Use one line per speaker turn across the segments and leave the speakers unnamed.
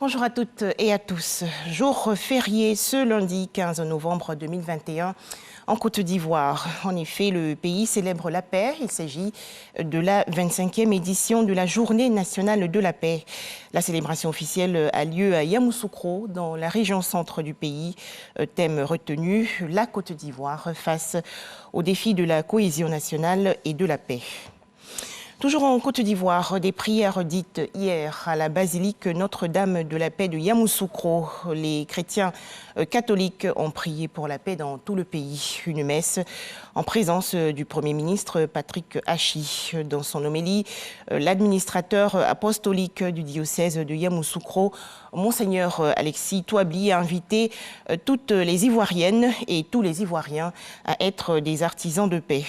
Bonjour à toutes et à tous. Jour férié ce lundi 15 novembre 2021 en Côte d'Ivoire. En effet, le pays célèbre la paix. Il s'agit de la 25e édition de la Journée nationale de la paix. La célébration officielle a lieu à Yamoussoukro, dans la région centre du pays. Thème retenu, la Côte d'Ivoire face aux défis de la cohésion nationale et de la paix. Toujours en Côte d'Ivoire, des prières dites hier à la basilique Notre-Dame de la Paix de Yamoussoukro. Les chrétiens catholiques ont prié pour la paix dans tout le pays. Une messe en présence du Premier ministre Patrick Hachi. Dans son homélie, l'administrateur apostolique du diocèse de Yamoussoukro, Monseigneur Alexis Touabli, a invité toutes les Ivoiriennes et tous les Ivoiriens à être des artisans de paix.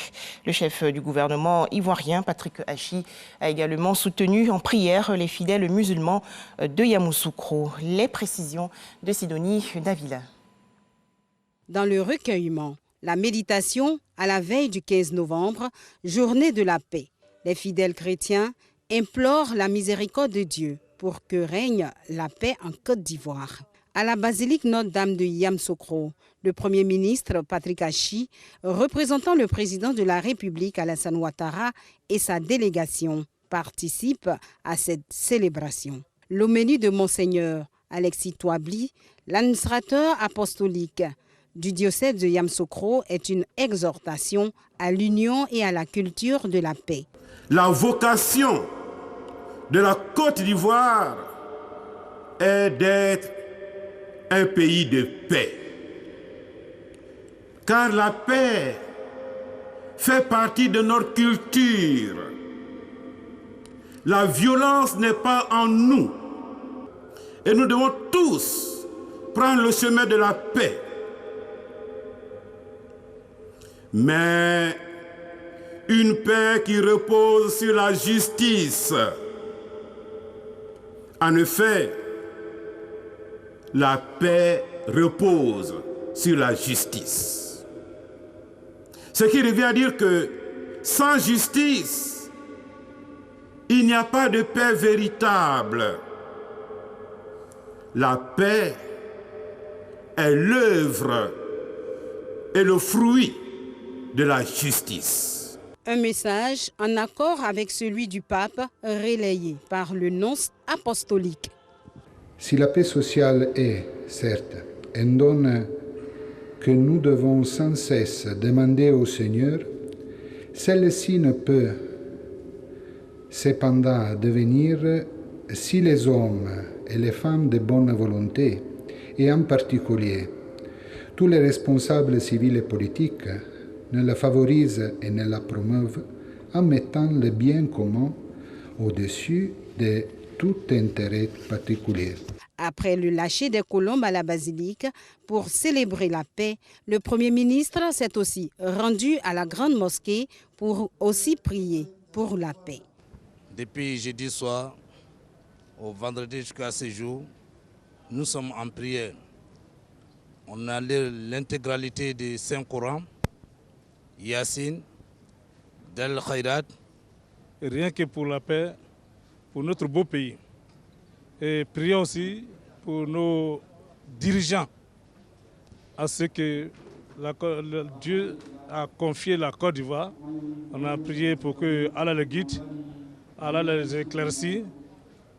Le chef du gouvernement ivoirien, Patrick Hachi, a également soutenu en prière les fidèles musulmans de Yamoussoukro. Les précisions de Sidonie Davila.
Dans le recueillement, la méditation à la veille du 15 novembre, journée de la paix. Les fidèles chrétiens implorent la miséricorde de Dieu pour que règne la paix en Côte d'Ivoire. À la basilique Notre-Dame de Yamoussoukro, le Premier ministre Patrick Hachi, représentant le président de la République Alassane Ouattara et sa délégation, participent à cette célébration. L'homélie de Monseigneur Alexis Touabli, l'administrateur apostolique du diocèse de Yamoussoukro, est une exhortation à l'union et à la culture de la paix.
La vocation de la Côte d'Ivoire est d'être un pays de paix. Car la paix fait partie de notre culture. La violence n'est pas en nous. Et nous devons tous prendre le chemin de la paix. Mais une paix qui repose sur la justice. En effet, la paix repose sur la justice. Ce qui revient à dire que sans justice, il n'y a pas de paix véritable. La paix est l'œuvre et le fruit de la justice.
Un message en accord avec celui du pape relayé par le nonce apostolique.
Si la paix sociale est, certes, un don que nous devons sans cesse demander au Seigneur, celle-ci ne peut cependant devenir si les hommes et les femmes de bonne volonté, et en particulier tous les responsables civils et politiques, ne la favorisent et ne la promeuvent en mettant le bien commun au-dessus de tout intérêt particulier.
Après le lâcher des colombes à la basilique pour célébrer la paix, le Premier ministre s'est aussi rendu à la grande mosquée pour aussi prier pour la paix.
Depuis jeudi soir au vendredi jusqu'à ce jour, nous sommes en prière. On a l'intégralité des Saint-Coran, Yassine, Del Khairat.
Rien que pour la paix, pour notre beau pays. Et prions aussi pour nos dirigeants, à ce que Dieu a confié la Côte d'Ivoire. On a prié pour que Allah le guide, Allah les éclaircit,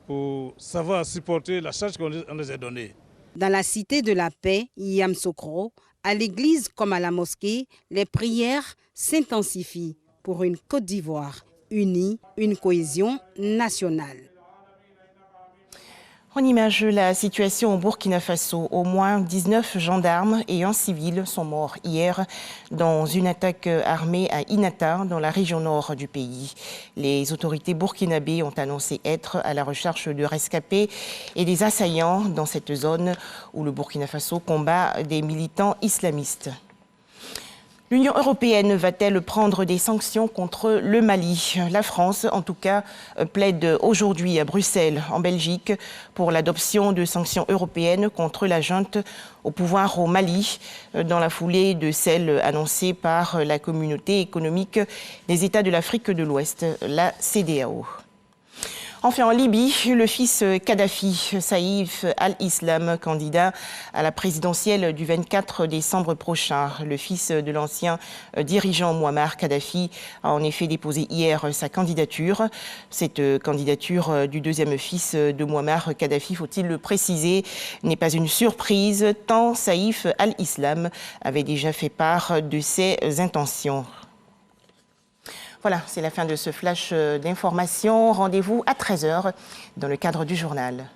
pour savoir supporter la charge qu'on les a donnée.
Dans la cité de la paix, Yamoussoukro, à l'église comme à la mosquée, les prières s'intensifient pour une Côte d'Ivoire unie, une cohésion nationale.
En image, la situation au Burkina Faso. Au moins 19 gendarmes et un civil sont morts hier dans une attaque armée à Inata, dans la région nord du pays. Les autorités burkinabées ont annoncé être à la recherche de rescapés et des assaillants dans cette zone où le Burkina Faso combat des militants islamistes. L'Union européenne va-t-elle prendre des sanctions contre le Mali? La France, en tout cas, plaide aujourd'hui à Bruxelles, en Belgique, pour l'adoption de sanctions européennes contre la junte au pouvoir au Mali, dans la foulée de celles annoncées par la Communauté économique des États de l'Afrique de l'Ouest, la CEDEAO. Enfin, en Libye, le fils Kadhafi, Saïf al-Islam, candidat à la présidentielle du 24 décembre prochain. Le fils de l'ancien dirigeant Mouammar Kadhafi a en effet déposé hier sa candidature. Cette candidature du deuxième fils de Mouammar Kadhafi, faut-il le préciser, n'est pas une surprise, tant Saïf al-Islam avait déjà fait part de ses intentions. Voilà, c'est la fin de ce flash d'information. Rendez-vous à 13h dans le cadre du journal.